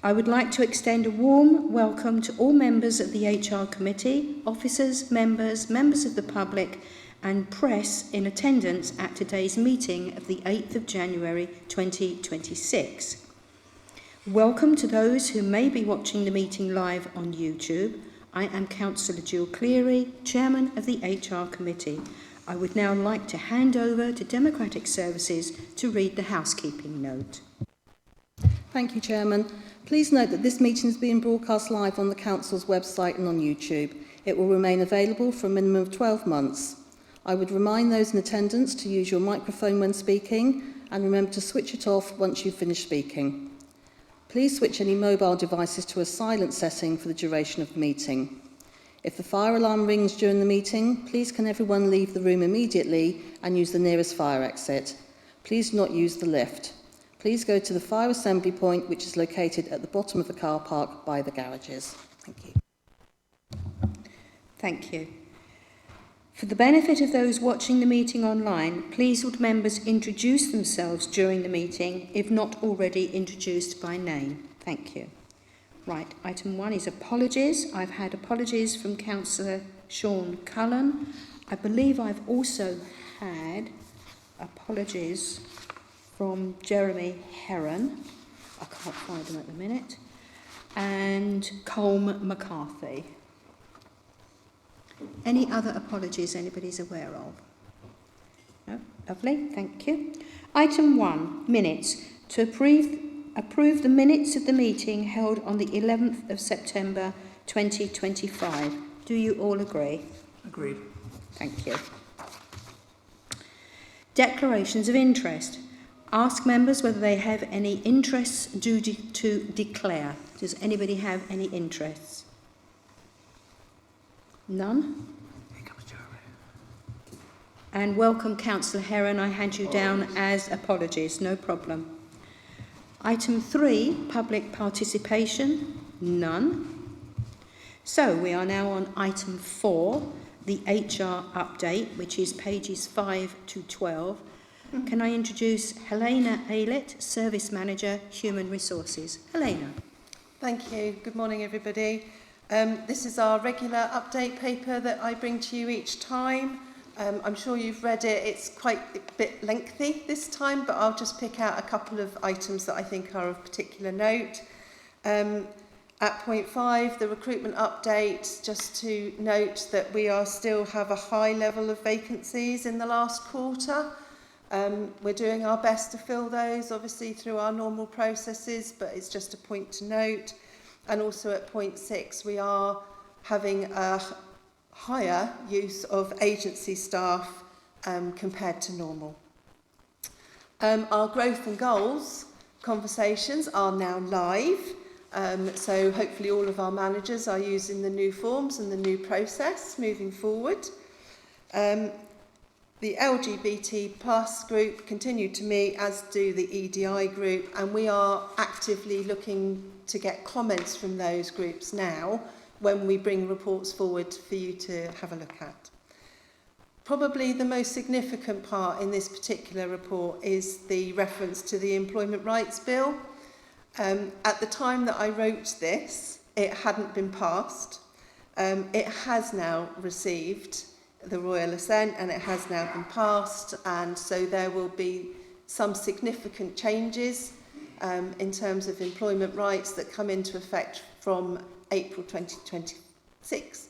I would like to extend a warm welcome to all members of the HR committee, officers, members of the public and press in attendance at today's meeting of the 8th of January 2026. Welcome to those who may be watching the meeting live on YouTube. I am Councillor Jill Cleary, Chairman of the HR committee. I would now like to hand over to Democratic Services to read the housekeeping note. Thank you, Chairman. Please note that this meeting is being broadcast live on the Council's website and on YouTube. It will remain available for a minimum of 12 months. I would remind those in attendance to use your microphone when speaking and remember to switch it off once you've finished speaking. Please switch any mobile devices to a silent setting for the duration of the meeting. If the fire alarm rings during the meeting, please can everyone leave the room immediately and use the nearest fire exit. Please do not use the lift. Please go to the fire assembly point, which is located at the bottom of the car park by the garages. Thank you. Thank you. For the benefit of those watching the meeting online, please would members introduce themselves during the meeting, if not already introduced by name. Thank you. Right, item 1 is apologies. I've had apologies from Councillor Sean Cullen. I believe I've also had apologies from Jeremy Heron, I can't find them at the minute, and Colm McCarthy. Any other apologies anybody's aware of? No? Lovely, thank you. Item 1, minutes. To approve the minutes of the meeting held on the 11th of September 2025. Do you all agree? Agreed. Thank you. Declarations of interest. Ask members whether they have any interests due to declare. Does anybody have any interests? None? Here comes Jeremy. And welcome, Councillor Heron. I hand you down as apologies. No problem. Item 3, public participation. None. So we are now on item 4, the HR update, which is pages 5 to 12. Can I introduce Helena Aylett, Service Manager, Human Resources. Helena. Thank you. Good morning, everybody. This is our regular update paper that I bring to you each time. I'm sure you've read it. It's quite a bit lengthy this time, but I'll just pick out a couple of items that I think are of particular note. At point 5, the recruitment update, just to note that we still have a high level of vacancies in the last quarter. We're doing our best to fill those, obviously, through our normal processes, but it's just a point to note. And also at point 6, we are having a higher use of agency staff compared to normal. Our growth and goals conversations are now live. So hopefully all of our managers are using the new forms and the new process moving forward. The LGBT plus group continue to meet, as do the EDI group, and we are actively looking to get comments from those groups now when we bring reports forward for you to have a look at. Probably the most significant part in this particular report is the reference to the Employment Rights Bill. At the time that I wrote this, it hadn't been passed. It has now received the royal assent and it has now been passed, and so there will be some significant changes in terms of employment rights that come into effect from April 2026.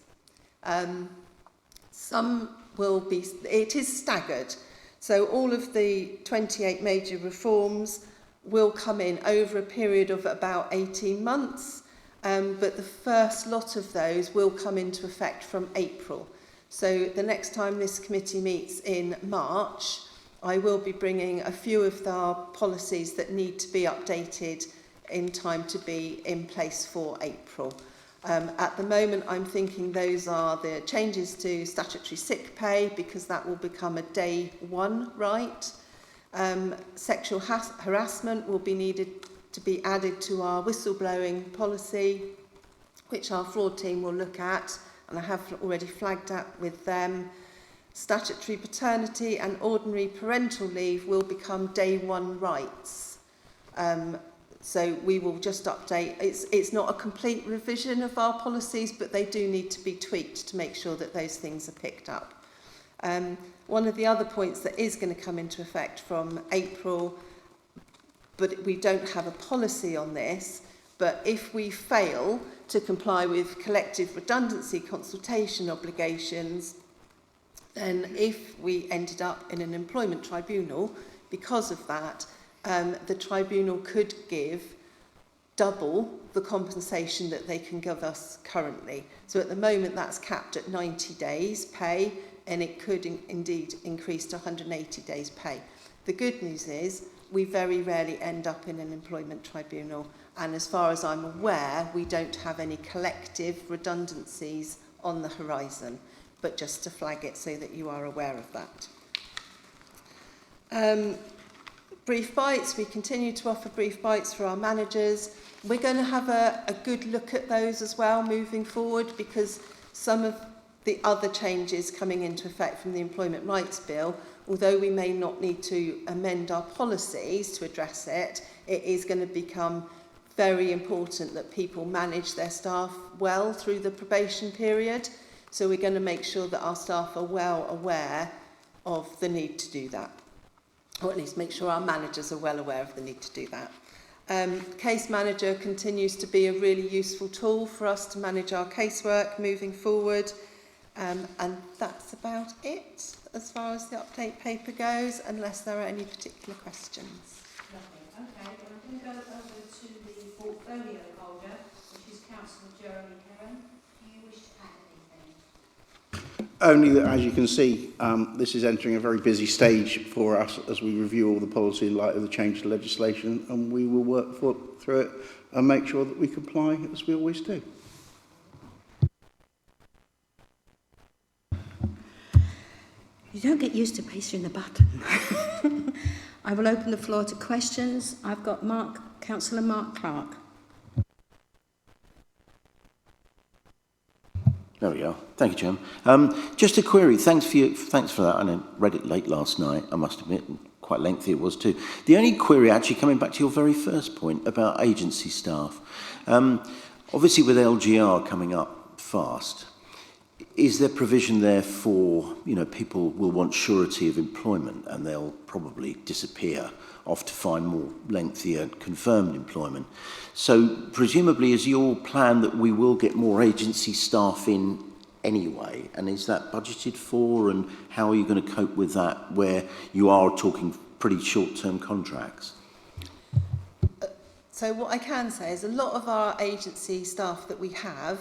Some will be, it is staggered, so all of the 28 major reforms will come in over a period of about 18 months, but the first lot of those will come into effect from April. So the next time this committee meets in March, I will be bringing a few of our policies that need to be updated in time to be in place for April. At the moment, I'm thinking those are the changes to statutory sick pay, because that will become a day one right. Sexual harassment will be needed to be added to our whistleblowing policy, which our fraud team will look at, and I have already flagged that with them. Statutory paternity and ordinary parental leave will become day one rights. So we will just update. It's not a complete revision of our policies, but they do need to be tweaked to make sure that those things are picked up. One of the other points that is going to come into effect from April, but we don't have a policy on this, but if we fail to comply with collective redundancy consultation obligations, then if we ended up in an employment tribunal because of that, the tribunal could give double the compensation that they can give us currently. So at the moment that's capped at 90 days pay, and it could indeed increase to 180 days pay. The good news is we very rarely end up in an employment tribunal, and as far as I'm aware, we don't have any collective redundancies on the horizon, but just to flag it so that you are aware of that. Brief bites, we continue to offer brief bites for our managers. We're going to have a good look at those as well moving forward, because some of the other changes coming into effect from the Employment Rights Bill, although we may not need to amend our policies to address it, it is going to become very important that people manage their staff well through the probation period. So we're going to make sure that our staff are well aware of the need to do that, or at least make sure our managers are well aware of the need to do that. Case Manager continues to be a really useful tool for us to manage our casework moving forward. And that's about it as far as the update paper goes, unless there are any particular questions. Lovely. Okay, well, I'm going to go over to the portfolio holder, which is Councillor Jeremy Heron. Do you wish to add anything? Only that, as you can see, this is entering a very busy stage for us as we review all the policy in light of the change to legislation, and we will work through it and make sure that we comply as we always do. You don't get used to pressing the button. I will open the floor to questions. I've got Councillor Mark Clark. There we are. Thank you, Chairman. Just a query. Thanks for that. I read it late last night, I must admit, and quite lengthy it was too. The only query, actually, coming back to your very first point about agency staff. Obviously, with LGR coming up fast, is there provision there for, people will want surety of employment and they'll probably disappear off to find more lengthier confirmed employment? So presumably is your plan that we will get more agency staff in anyway? And is that budgeted for, and how are you going to cope with that where you are talking pretty short-term contracts? So what I can say is a lot of our agency staff that we have,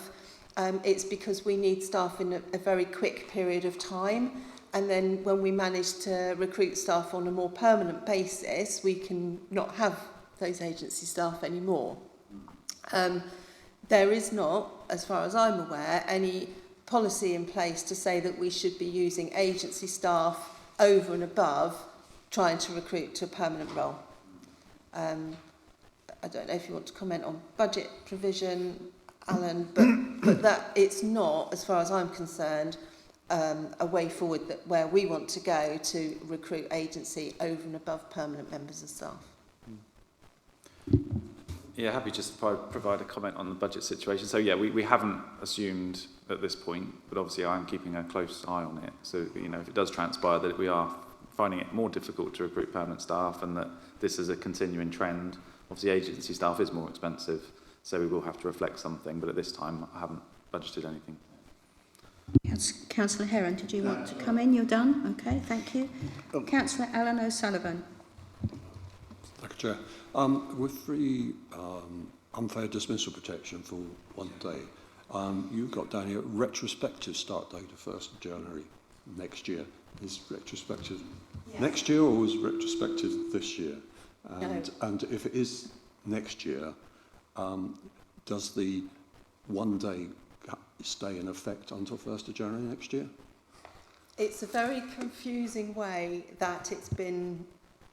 it's because we need staff in a very quick period of time. And then when we manage to recruit staff on a more permanent basis, we can not have those agency staff anymore. There is not, as far as I'm aware, any policy in place to say that we should be using agency staff over and above trying to recruit to a permanent role. I don't know if you want to comment on budget provision, Alan, but that it's not, as far as I'm concerned, a way forward where we want to go to recruit agency over and above permanent members of staff. Yeah, happy just to provide a comment on the budget situation. So yeah, we haven't assumed at this point, but obviously I'm keeping a close eye on it. So, if it does transpire that we are finding it more difficult to recruit permanent staff and that this is a continuing trend, obviously agency staff is more expensive. So we will have to reflect something, but at this time I haven't budgeted anything. Councillor Heron, did you want to come in? You're done? Okay, thank you. Councillor Alan O'Sullivan. Thank you, Chair. With the unfair dismissal protection for 1 day, you've got down here retrospective start date of 1st of January next year. Is retrospective next year, or is retrospective this year? And if it is next year, does the 1 day stay in effect until 1st of January next year? It's a very confusing way that it's been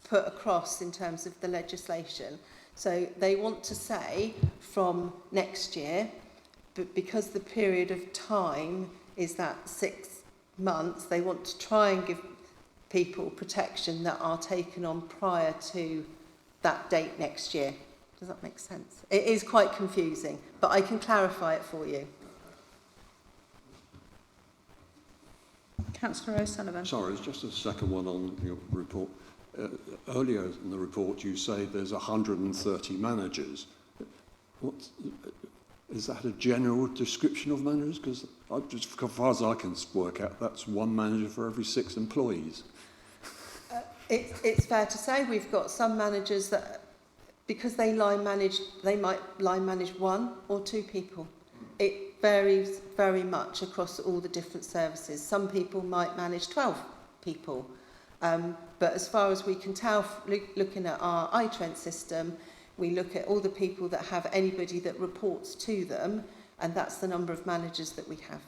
put across in terms of the legislation. So they want to say from next year, but because the period of time is that 6 months, they want to try and give people protection that are taken on prior to that date next year. Does that make sense? It is quite confusing, but I can clarify it for you. Councillor O'Sullivan. Sorry, it's just a second one on your report. Earlier in the report, you say there's 130 managers. Is that a general description of managers? Because just as far as I can work out, that's one manager for every 6 employees. It's fair to say we've got some managers that, because they might line manage 1 or 2 people. It varies very much across all the different services. Some people might manage 12 people. But as far as we can tell, looking at our iTrent system, we look at all the people that have anybody that reports to them, and that's the number of managers that we have.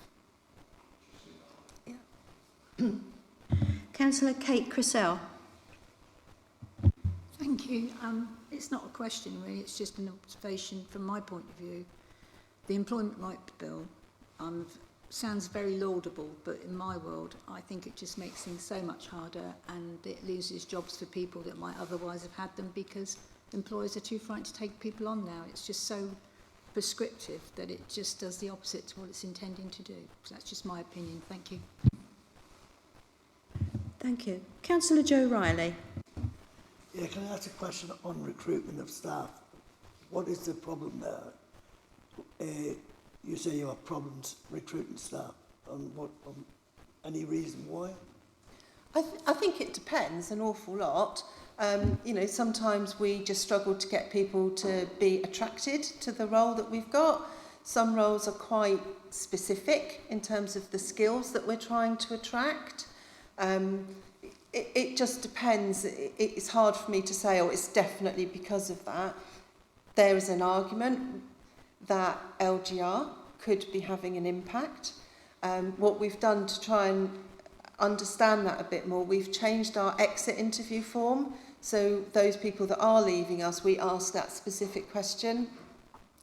Yeah. Councillor Kate Crissell. Thank you. It's not a question really, it's just an observation from my point of view. The Employment Rights Bill sounds very laudable, but in my world, I think it just makes things so much harder, and it loses jobs for people that might otherwise have had them because employers are too frightened to take people on now. It's just so prescriptive that it just does the opposite to what it's intending to do. So that's just my opinion. Thank you. Thank you. Councillor Joe Riley. Yeah, can I ask a question on recruitment of staff? What is the problem there? You say you have problems recruiting staff. Any reason why? I think it depends an awful lot. You know, sometimes we just struggle to get people to be attracted to the role that we've got. Some roles are quite specific in terms of the skills that we're trying to attract. It just depends. It's hard for me to say, oh, it's definitely because of that. There is an argument that LGR could be having an impact. What we've done to try and understand that a bit more, we've changed our exit interview form. So those people that are leaving us, we ask that specific question.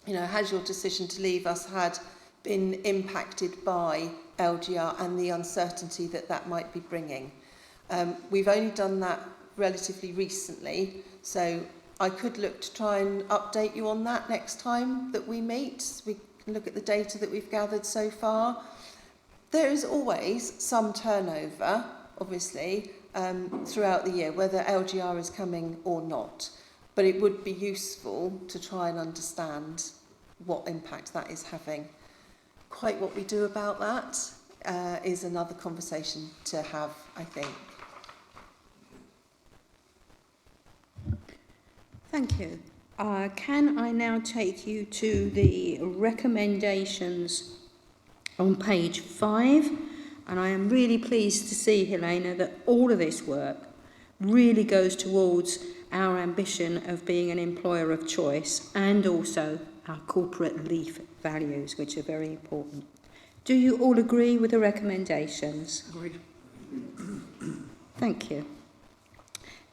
You know, has your decision to leave us been impacted by LGR and the uncertainty that that might be bringing? We've only done that relatively recently, so I could look to try and update you on that next time that we meet. We can look at the data that we've gathered so far. There is always some turnover, obviously, throughout the year, whether LGR is coming or not. But it would be useful to try and understand what impact that is having. Quite what we do about that is another conversation to have, I think. Thank you. Can I now take you to the recommendations on page 5? And I am really pleased to see, Helena, that all of this work really goes towards our ambition of being an employer of choice and also our corporate leaf values, which are very important. Do you all agree with the recommendations? Agreed. Thank you.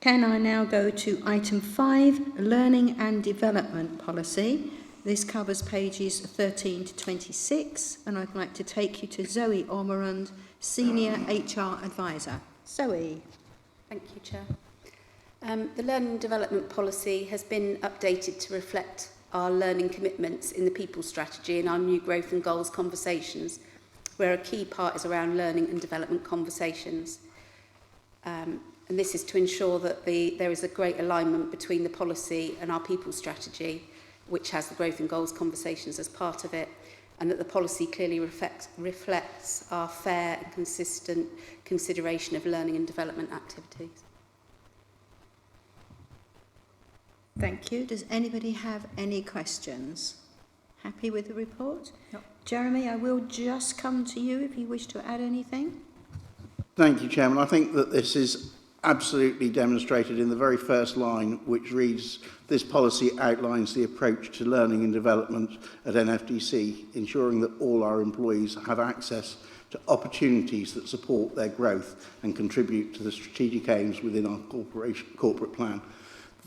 Can I now go to item 5, Learning and Development Policy. This covers pages 13 to 26, and I'd like to take you to Zoe Ormerund, Senior HR Advisor. Zoe. Thank you, Chair. The Learning and Development Policy has been updated to reflect our learning commitments in the People Strategy and our new growth and goals conversations, where a key part is around learning and development conversations. And this is to ensure that there is a great alignment between the policy and our People Strategy, which has the growth and goals conversations as part of it, and that the policy clearly reflects our fair and consistent consideration of learning and development activities. Thank you. Does anybody have any questions? Happy with the report? No. Jeremy, I will just come to you if you wish to add anything. Thank you, Chairman. I think that this is absolutely demonstrated in the very first line, which reads, this policy outlines the approach to learning and development at NFDC, ensuring that all our employees have access to opportunities that support their growth and contribute to the strategic aims within our corporate plan.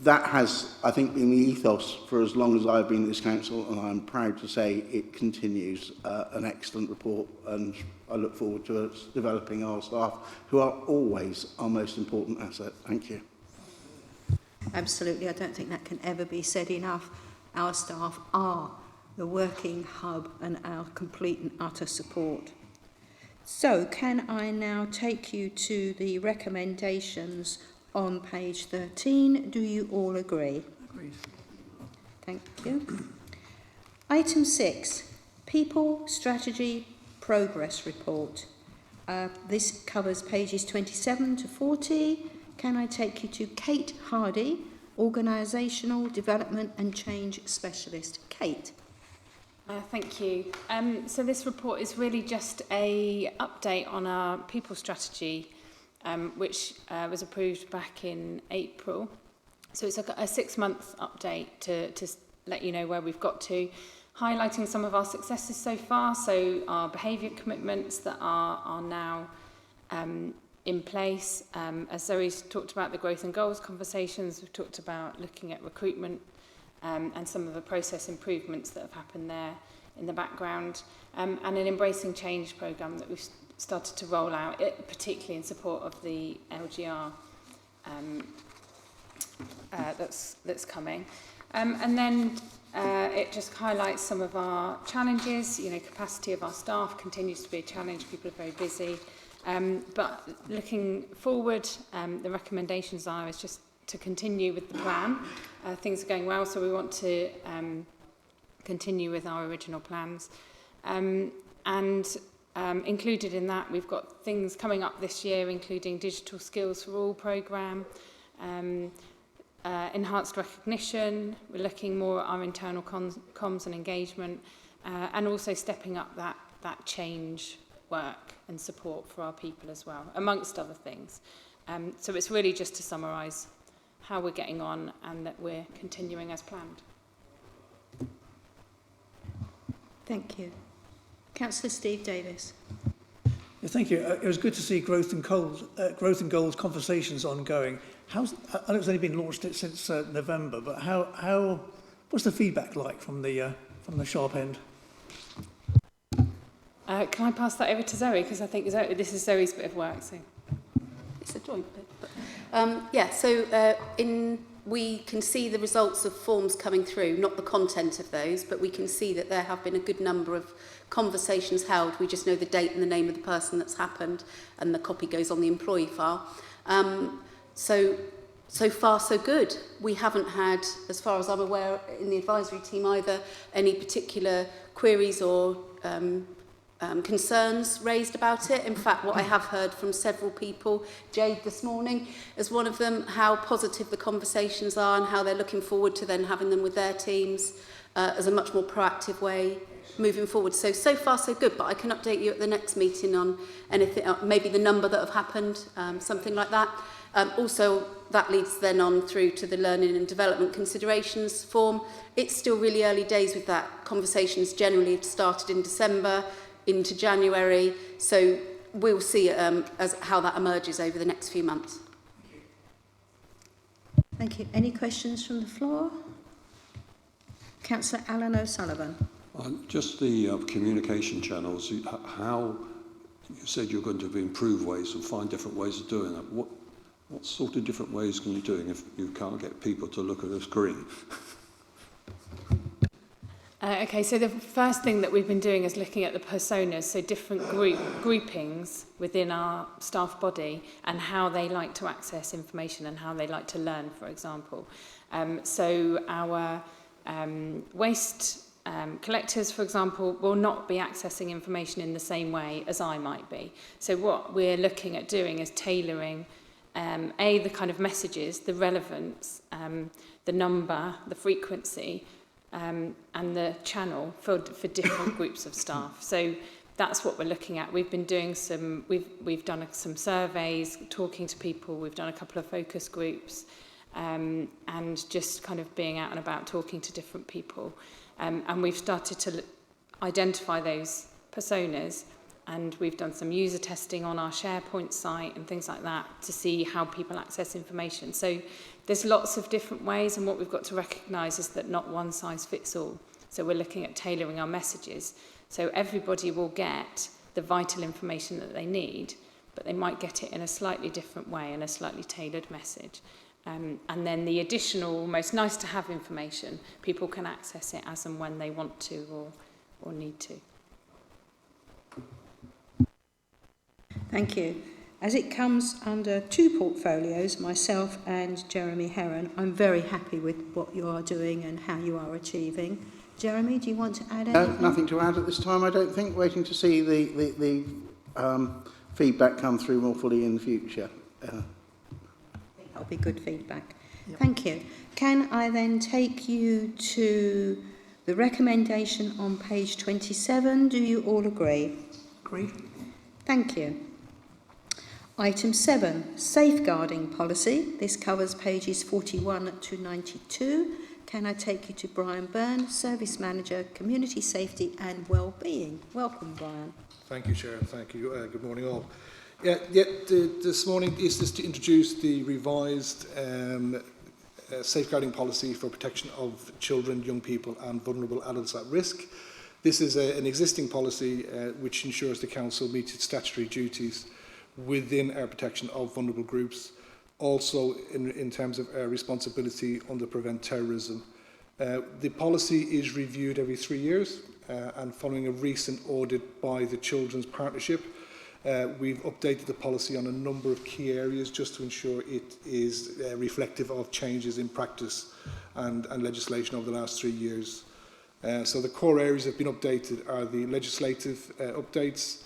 That has, I think, been the ethos for as long as I've been in this council, and I'm proud to say it continues. An excellent report, and I look forward to us developing our staff, who are always our most important asset. Thank you. Absolutely, I don't think that can ever be said enough. Our staff are the working hub and our complete and utter support. So, can I now take you to the recommendations on page 13? Do you all agree? Agreed. Thank you. Item 6, People Strategy Progress Report. This covers pages 27 to 40. Can I take you to Kate Hardy, Organisational Development and Change Specialist? Kate. Thank you. So this report is really just a update on our people strategy, which was approved back in April. So it's a 6-month update to let you know where we've got to, highlighting some of our successes so far, so our behaviour commitments that are now in place. As Zoe's talked about the growth and goals conversations, we've talked about looking at recruitment and some of the process improvements that have happened there in the background, and an Embracing Change programme that we've started to roll out, particularly in support of the LGR that's coming. And then it just highlights some of our challenges. You know, capacity of our staff continues to be a challenge. People are very busy. But looking forward, the recommendations is just to continue with the plan. Things are going well, so we want to continue with our original plans. Included in that, we've got things coming up this year, including Digital Skills for All programme, enhanced recognition. We're looking more at our internal comms and engagement, and also stepping up that change work and support for our people as well, amongst other things. So it's really just to summarise how we're getting on and that we're continuing as planned. Thank you. Councillor Steve Davis. Yeah, thank you. It was good to see growth and goals conversations ongoing. I know it's only been launched since November, but what's the feedback like from the sharp end? Can I pass that over to Zoe, because I think this is Zoe's bit of work. So it's a joint bit. We can see the results of forms coming through, not the content of those, but we can see that there have been a good number of conversations held. We just know the date and the name of the person that's happened, and the copy goes on the employee file. So far, so good. We haven't had, as far as I'm aware, in the advisory team either, any particular queries or concerns raised about it. In fact, what I have heard from several people, Jade this morning is one of them, how positive the conversations are and how they're looking forward to then having them with their teams as a much more proactive way moving forward. So far so good, but I can update you at the next meeting on anything, maybe the number that have happened, something like that. Also, that leads then on through to the learning and development considerations form. It's still really early days with that. Conversations generally have started in December into January, so we'll see as how that emerges over the next few months. Thank you. Any questions from the floor? Councillor Alan O'Sullivan. Just the communication channels, how you said you're going to improve ways and find different ways of doing that. What sort of different ways can you do if you can't get people to look at a screen? Okay, so the first thing that we've been doing is looking at the personas, so different groupings within our staff body and how they like to access information and how they like to learn, for example. So our waste collectors, for example, will not be accessing information in the same way as I might be. So what we're looking at doing is tailoring the kind of messages, the relevance, the number, the frequency, and the channel for different groups of staff. So that's what we're looking at. We've been doing we've done some surveys, talking to people. We've done a couple of focus groups, and just kind of being out and about talking to different people. And we've started to identify those personas, and we've done some user testing on our SharePoint site and things like that to see how people access information. So there's lots of different ways, and what we've got to recognise is that not one size fits all. So we're looking at tailoring our messages. So everybody will get the vital information that they need, but they might get it in a slightly different way, in a slightly tailored message. And then the additional, almost nice to have information, people can access it as and when they want to or need to. Thank you. As it comes under two portfolios, myself and Jeremy Heron, I'm very happy with what you are doing and how you are achieving. Jeremy, do you want to add anything? No, nothing to add at this time, I don't think. Waiting to see the feedback come through more fully in the future. That'll be good feedback. Yep. Thank you. Can I then take you to the recommendation on page 27? Do you all agree? Agreed. Thank you. Item 7, safeguarding policy. This covers pages 41 to 92. Can I take you to Brian Byrne, Service Manager, Community Safety and Wellbeing? Welcome, Brian. Thank you, Chair. Thank you. Good morning, all. This morning is just to introduce the revised safeguarding policy for protection of children, young people and vulnerable adults at risk. This is an existing policy which ensures the Council meets its statutory duties within our protection of vulnerable groups, also in terms of our responsibility under prevent terrorism. The policy is reviewed every 3 years and following a recent audit by the Children's Partnership, we've updated the policy on a number of key areas just to ensure it is reflective of changes in practice and legislation over the last 3 years. So the core areas that have been updated are the legislative updates,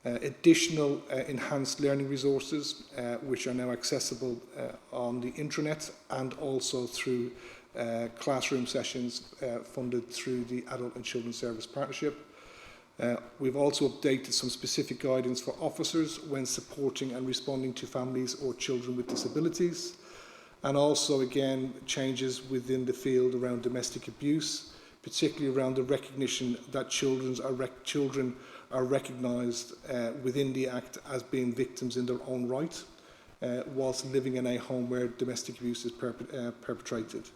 additional enhanced learning resources which are now accessible on the intranet and also through classroom sessions funded through the Adult and Children's Service Partnership. We've also updated some specific guidance for officers when supporting and responding to families or children with disabilities, and also again changes within the field around domestic abuse, particularly around the recognition that children are recognised within the Act as being victims in their own right, whilst living in a home where domestic abuse is perpetrated.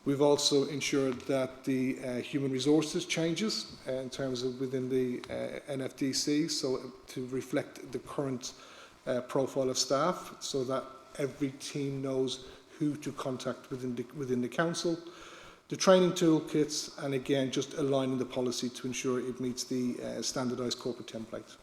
We've also ensured that the human resources changes in terms of within the NFDC, so to reflect the current profile of staff, so that every team knows who to contact within the council. The training toolkits, and again, just aligning the policy to ensure it meets the standardised corporate template.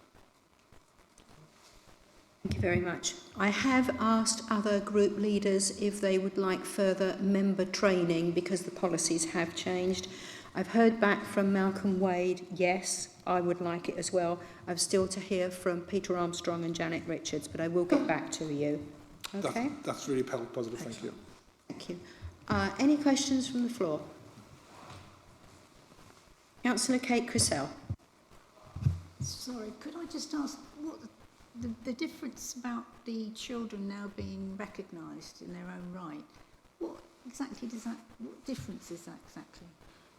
Thank you very much. I have asked other group leaders if they would like further member training because the policies have changed. I've heard back from Malcolm Wade, yes, I would like it as well. I'm still to hear from Peter Armstrong and Janet Richards, but I will get back to you. Okay? That's really positive, thank you. Thank you. Any questions from the floor? Councillor Kate Crisell. Sorry, could I just ask what the difference about the children now being recognised in their own right? What difference is that exactly?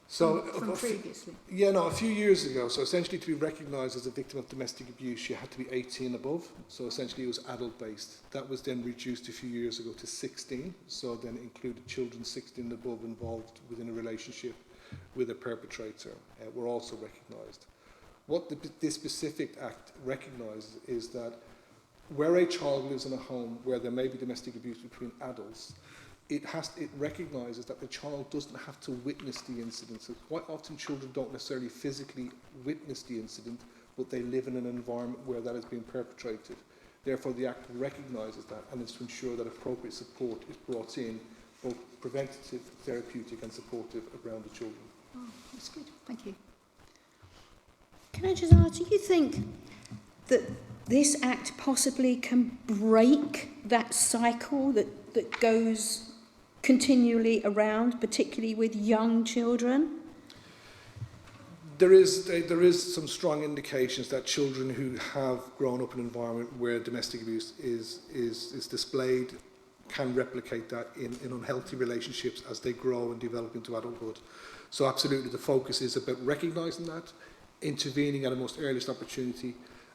So from previously? A few years ago, so essentially to be recognised as a victim of domestic abuse, you had to be 18 above, so essentially it was adult-based. That was then reduced a few years ago to 16, so then it included children 16 above involved within a relationship with a perpetrator were also recognised. What this specific act recognises is that where a child lives in a home where there may be domestic abuse between adults, it recognises that the child doesn't have to witness the incident. So quite often children don't necessarily physically witness the incident, but they live in an environment where that is being perpetrated. Therefore, the Act recognises that, and it's to ensure that appropriate support is brought in, both preventative, therapeutic and supportive around the children. Oh, that's good. Thank you. Can I just ask, do you think that this Act possibly can break that cycle that goes continually around, particularly with young children? There is some strong indications that children who have grown up in an environment where domestic abuse is displayed can replicate that in unhealthy relationships as they grow and develop into adulthood. So absolutely the focus is about recognising that, intervening at a most earliest opportunity,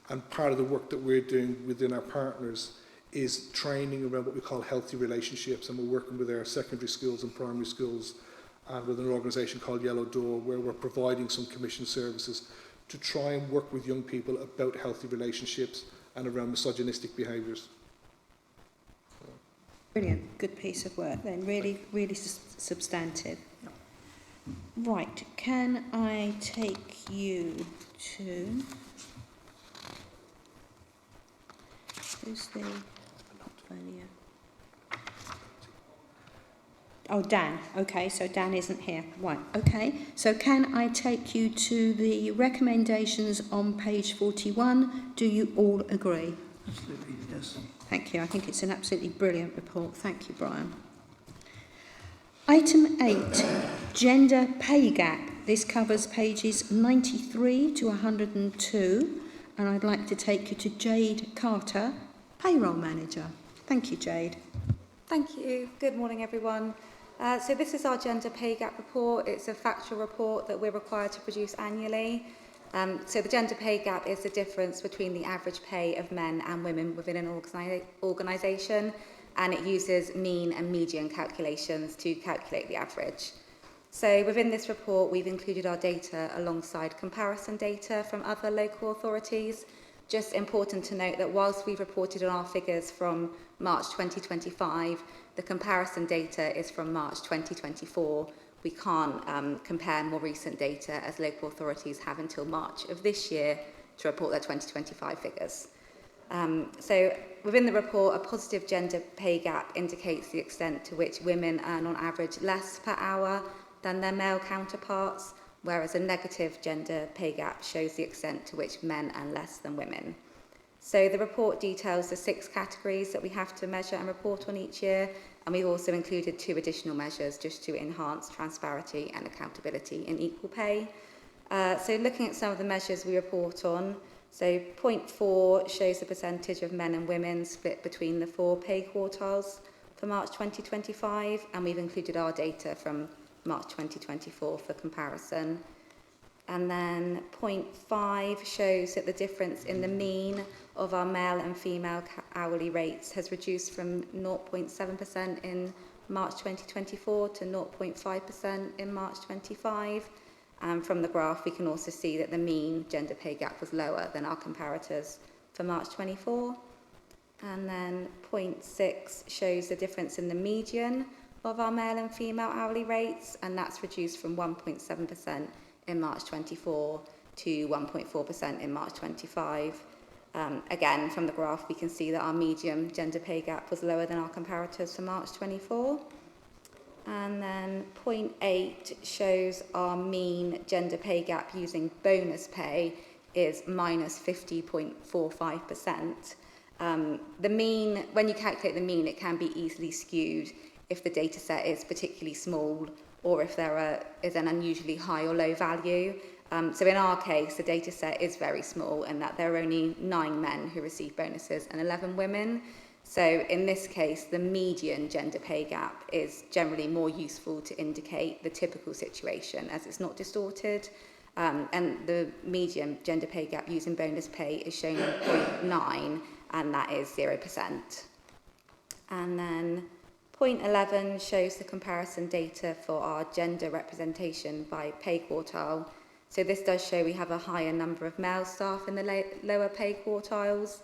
and part of the work that we're doing within our partners is training around what we call healthy relationships, and we're working with our secondary schools and primary schools and with an organisation called Yellow Door, where we're providing some commission services to try and work with young people about healthy relationships and around misogynistic behaviours. Brilliant. Good piece of work then. Really, really substantive. Right. Can I take you to... Who's the portfolio? Oh, Dan. Okay, so Dan isn't here. Right, okay. So can I take you to the recommendations on page 41? Do you all agree? Absolutely, yes. Thank you. I think it's an absolutely brilliant report. Thank you, Brian. Item 8, gender pay gap. This covers pages 93 to 102. And I'd like to take you to Jade Carter, Payroll Manager. Thank you, Jade. Thank you. Good morning, everyone. So this is our gender pay gap report. It's a factual report that we're required to produce annually. So the gender pay gap is the difference between the average pay of men and women within an organisation, and it uses mean and median calculations to calculate the average. So within this report, we've included our data alongside comparison data from other local authorities. Just important to note that whilst we've reported on our figures from March 2025, the comparison data is from March 2024. We can't compare more recent data as local authorities have until March of this year to report their 2025 figures. So within the report, a positive gender pay gap indicates the extent to which women earn on average less per hour than their male counterparts, whereas a negative gender pay gap shows the extent to which men earn less than women. So the report details the 6 categories that we have to measure and report on each year, and we also included 2 additional measures just to enhance transparency and accountability in equal pay. So looking at some of the measures we report on, so point 4 shows the percentage of men and women split between the 4 pay quartiles for March 2025, and we've included our data from March 2024 for comparison. And then point 5 shows that the difference in the mean of our male and female hourly rates has reduced from 0.7% in March 2024 to 0.5% in March 25. And from the graph, we can also see that the mean gender pay gap was lower than our comparators for March 24. And then point 6 shows the difference in the median of our male and female hourly rates, and that's reduced from 1.7% in March 24 to 1.4% in March 25. Again, from the graph, we can see that our median gender pay gap was lower than our comparators for March 24. And then point 8 shows our mean gender pay gap using bonus pay is minus 50.45%. The mean, when you calculate the mean, it can be easily skewed if the data set is particularly small or if there is an unusually high or low value. So in our case, the data set is very small in that there are only 9 men who receive bonuses and 11 women. So in this case, the median gender pay gap is generally more useful to indicate the typical situation as it's not distorted. And the median gender pay gap using bonus pay is shown in 0.9, and that is 0%. And then point 11 shows the comparison data for our gender representation by pay quartile. So this does show we have a higher number of male staff in the lower pay quartiles.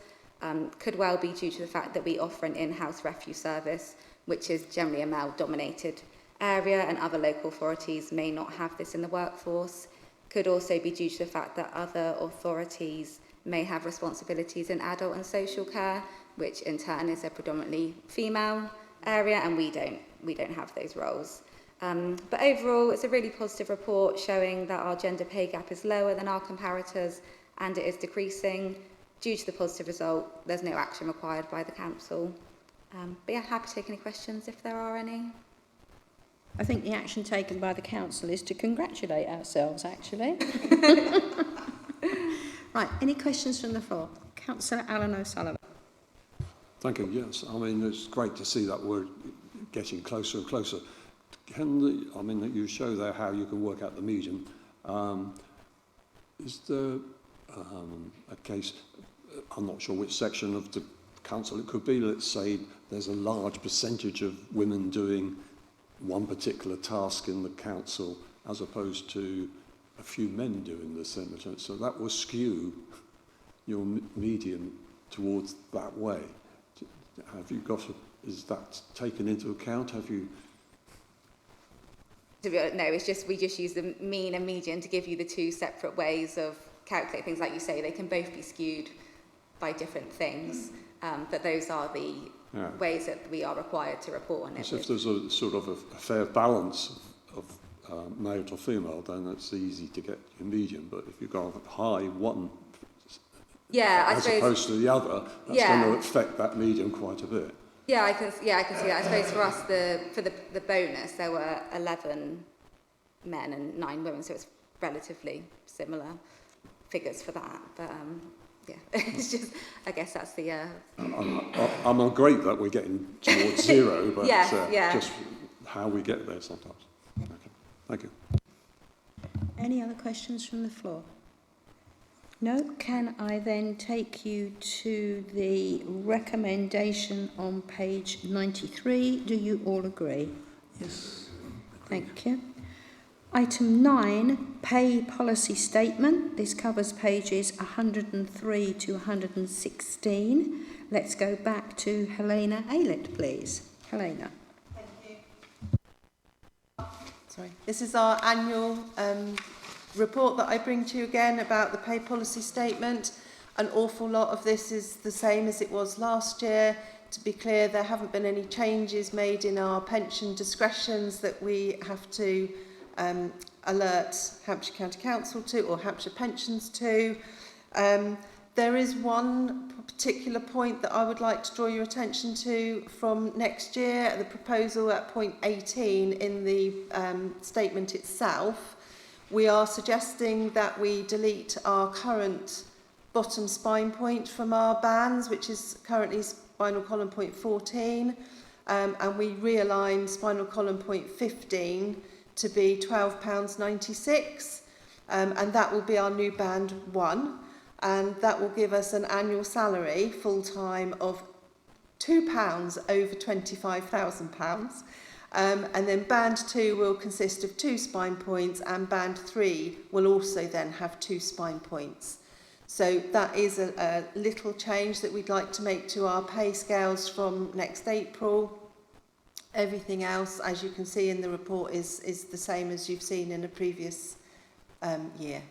Could well be due to the fact that we offer an in-house refuse service, which is generally a male-dominated area, and other local authorities may not have this in the workforce. Could also be due to the fact that other authorities may have responsibilities in adult and social care, which in turn is a predominantly female area, and we don't have those roles. But overall, it's a really positive report showing that our gender pay gap is lower than our comparators and it is decreasing. Due to the positive result, there's no action required by the council. But yeah, happy to take any questions if there are any. I think the action taken by the council is to congratulate ourselves, actually. Right, any questions from the floor? Councillor Alan O'Sullivan. Thank you. Yes, I mean, it's great to see that we're getting closer and closer. You show there how you can work out the median. Is there a case, I'm not sure which section of the council it could be, let's say there's a large percentage of women doing one particular task in the council as opposed to a few men doing the same, so that will skew your median towards that way. Have you got is that taken into account? Have you? To be honest, no, it's just, we just use the mean and median to give you the two separate ways of calculating things. Like you say, they can both be skewed by different things, but those are the ways that we are required to report on it. So if there's a sort of a fair balance of male to female, then it's easy to get your median. But if you've got a high one, as opposed to the other, that's going to affect that median quite a bit. Yeah, I can see that. I suppose for us, for the bonus, there were 11 men and 9 women, so it's relatively similar figures for that. But it's just, I guess that's the. I'm great that we're getting towards zero, but just how we get there sometimes. Okay. Thank you. Any other questions from the floor? No? Can I then take you to the recommendation on page 93? Do you all agree? Yes. Thank you. Item 9, pay policy statement. This covers pages 103 to 116. Let's go back to Helena Aylett, please. Helena. Thank you. Sorry. This is our annual report that I bring to you again about the pay policy statement. An awful lot of this is the same as it was last year. To be clear, there haven't been any changes made in our pension discretions that we have to alert Hampshire County Council to, or Hampshire Pensions to. There is one particular point that I would like to draw your attention to from next year, the proposal at point 18 in the statement itself. We are suggesting that we delete our current bottom spine point from our bands, which is currently spinal column point 14, and we realign spinal column point 15 to be £12.96, and that will be our new band 1, and that will give us an annual salary full-time of £2 over £25,000. And then band 2 will consist of 2 spine points, and band 3 will also then have 2 spine points. So that is a little change that we'd like to make to our pay scales from next April. Everything else, as you can see in the report, is the same as you've seen in a previous year.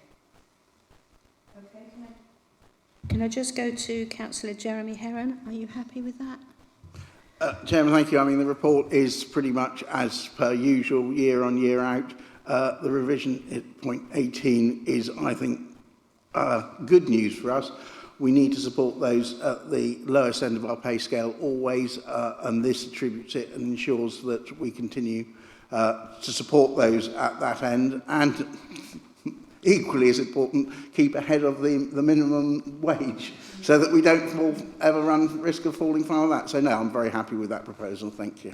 Okay, Can I just go to Councillor Jeremy Heron? Are you happy with that? Chairman, thank you. I mean, the report is pretty much as per usual, year on, year out. The revision at point 18 is, I think, good news for us. We need to support those at the lowest end of our pay scale always, and this attributes it and ensures that we continue to support those at that end, and equally as important, keep ahead of the minimum wage so that we don't ever run risk of falling foul of that. So no, I'm very happy with that proposal. Thank you.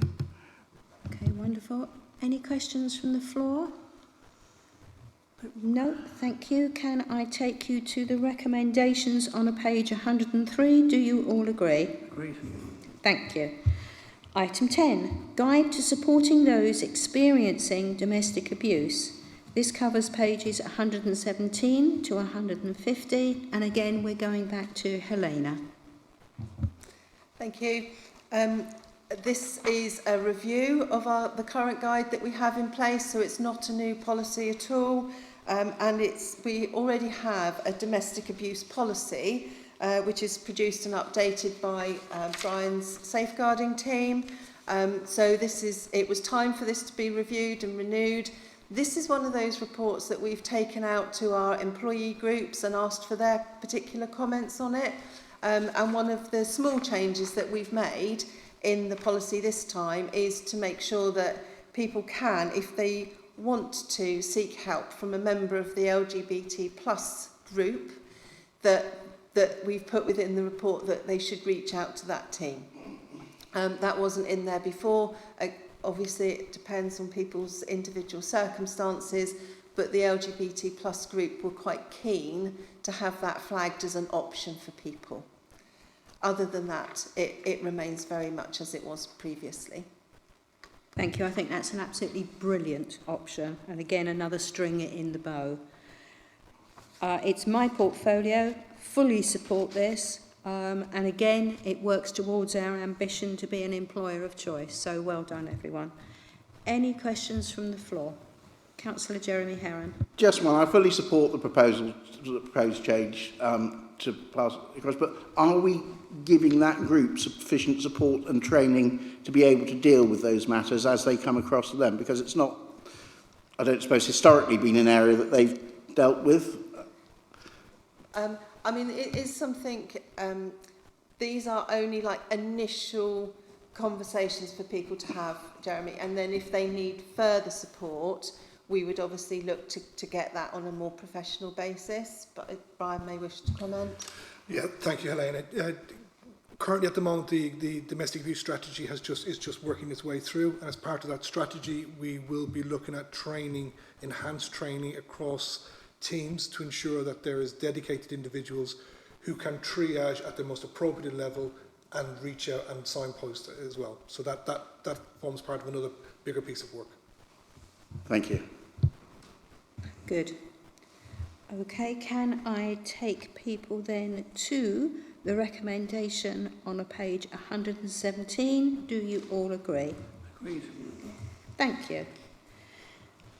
Okay, wonderful. Any questions from the floor? No, thank you. Can I take you to the recommendations on page 103? Do you all agree? Agreed. Thank you. Item 10, guide to supporting those experiencing domestic abuse. This covers pages 117 to 150, and again we're going back to Helena. Thank you. This is a review of the current guide that we have in place, so it's not a new policy at all. And we already have a domestic abuse policy, which is produced and updated by Brian's safeguarding team. So it was time for this to be reviewed and renewed. This is one of those reports that we've taken out to our employee groups and asked for their particular comments on it. And one of the small changes that we've made in the policy this time is to make sure that people can, if they want to seek help from a member of the LGBT plus group, that we've put within the report that they should reach out to that team. That wasn't in there before. Obviously, it depends on people's individual circumstances, but the LGBT plus group were quite keen to have that flagged as an option for people. Other than that, it remains very much as it was previously. Thank you. I think that's an absolutely brilliant option. And again, another string in the bow. It's my portfolio. Fully support this. And again, it works towards our ambition to be an employer of choice. So well done, everyone. Any questions from the floor? Councillor Jeremy Heron. Just one. I fully support the proposed change to pass across, but are we giving that group sufficient support and training to be able to deal with those matters as they come across to them? Because it's not, I don't suppose, historically been an area that they've dealt with. I mean, it is something, these are only like initial conversations for people to have, Jeremy, and then if they need further support, we would obviously look to get that on a more professional basis. But Brian may wish to comment. Yeah, thank you, Helena. Currently at the moment, the domestic abuse strategy is just working its way through, and as part of that strategy, we will be looking at training, enhanced training across teams to ensure that there is dedicated individuals who can triage at the most appropriate level and reach out and signpost as well. So that forms part of another bigger piece of work. Thank you. Good. Okay, can I take people then to the recommendation on page 117? Do you all agree? Agreed. Thank you.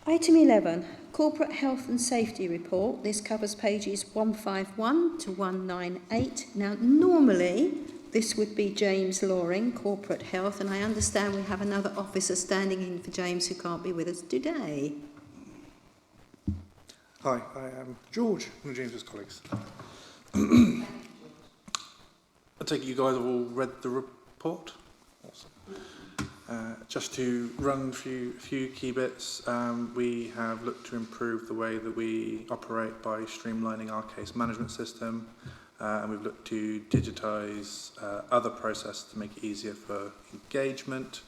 Item 11, Corporate Health and Safety Report. This covers pages 151 to 198. Now, normally, this would be James Loring, Corporate Health, and I understand we have another officer standing in for James who can't be with us today. Hi, I am George, one of James's colleagues. I take it you guys have all read the report? Awesome. Just to run a few key bits, we have looked to improve the way that we operate by streamlining our case management system, and we've looked to digitise other processes to make it easier for engagement.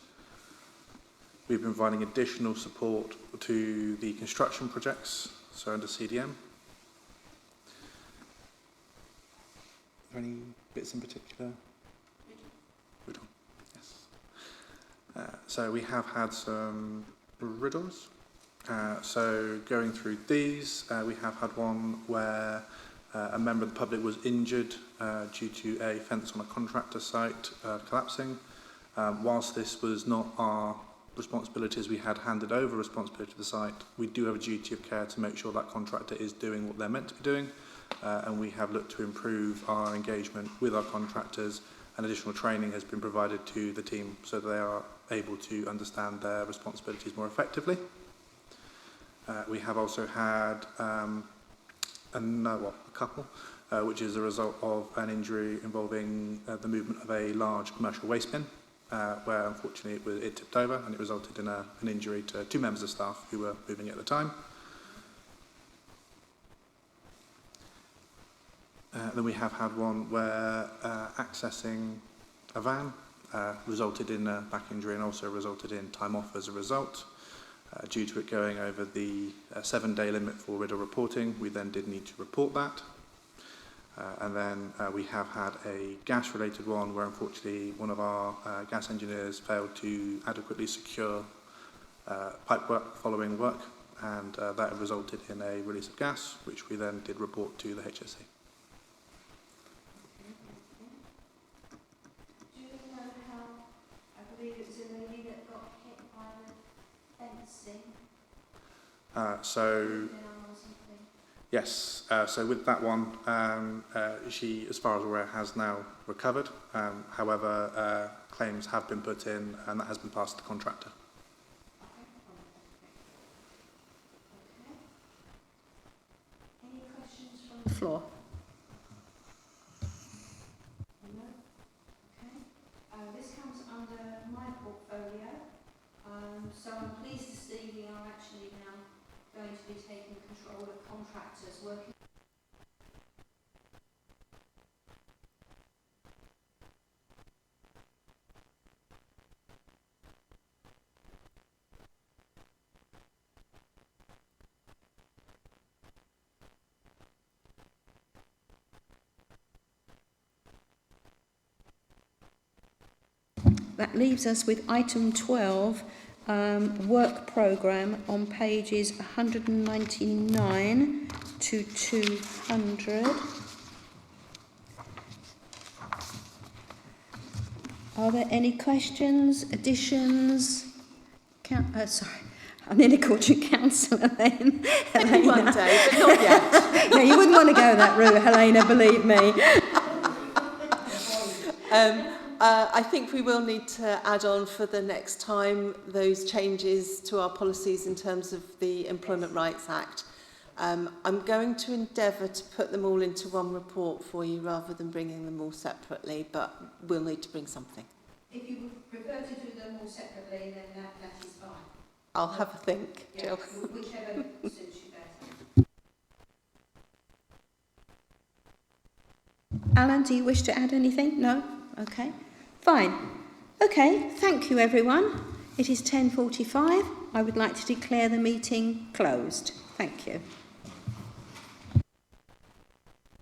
We've been providing additional support to the construction projects, so under CDM. Are there any bits in particular? We don't. Yes. So we have had some riddles. So going through these, we have had one where a member of the public was injured due to a fence on a contractor site collapsing. Whilst this was not our responsibility, as we had handed over responsibility to the site, we do have a duty of care to make sure that contractor is doing what they're meant to be doing, and we have looked to improve our engagement with our contractors, and additional training has been provided to the team so that they are able to understand their responsibilities more effectively. We have also had a couple, which is a result of an injury involving the movement of a large commercial waste bin, where unfortunately it tipped over and it resulted in an injury to two members of staff who were moving at the time. Then we have had one where accessing a van resulted in a back injury and also resulted in time off as a result. Due to it going over the 7-day limit for riddle reporting, we then did need to report that. And then we have had a gas-related one where unfortunately one of our gas engineers failed to adequately secure pipe work following work, and that resulted in a release of gas, which we then did report to the HSE. Do you know how, I believe it was a lady that got hit by the fencing? Yes, so with that one, she, as far as we're aware, has now recovered. However, claims have been put in and that has been passed to the contractor. Any questions from the floor? No? Okay. This comes under my portfolio. So I'm pleased to see we are actually now going to be taking control of contractors working. That leaves us with item 12, work programme on pages 199 to 200. Are there any questions, additions? Sorry, I'm nearly called you councillor then. Maybe one day, but not yet. No, you wouldn't want to go that route, Helena, believe me. I think we will need to add on for the next time those changes to our policies in terms of the Employment Rights Act. I'm going to endeavour to put them all into one report for you rather than bringing them all separately, but we'll need to bring something. If you would prefer to do them all separately, then that is fine. I'll have a think, Jill. Whichever suits you better. Alan, do you wish to add anything? No? Okay. Fine. Okay, thank you everyone. It is 10:45. I would like to declare the meeting closed. Thank you.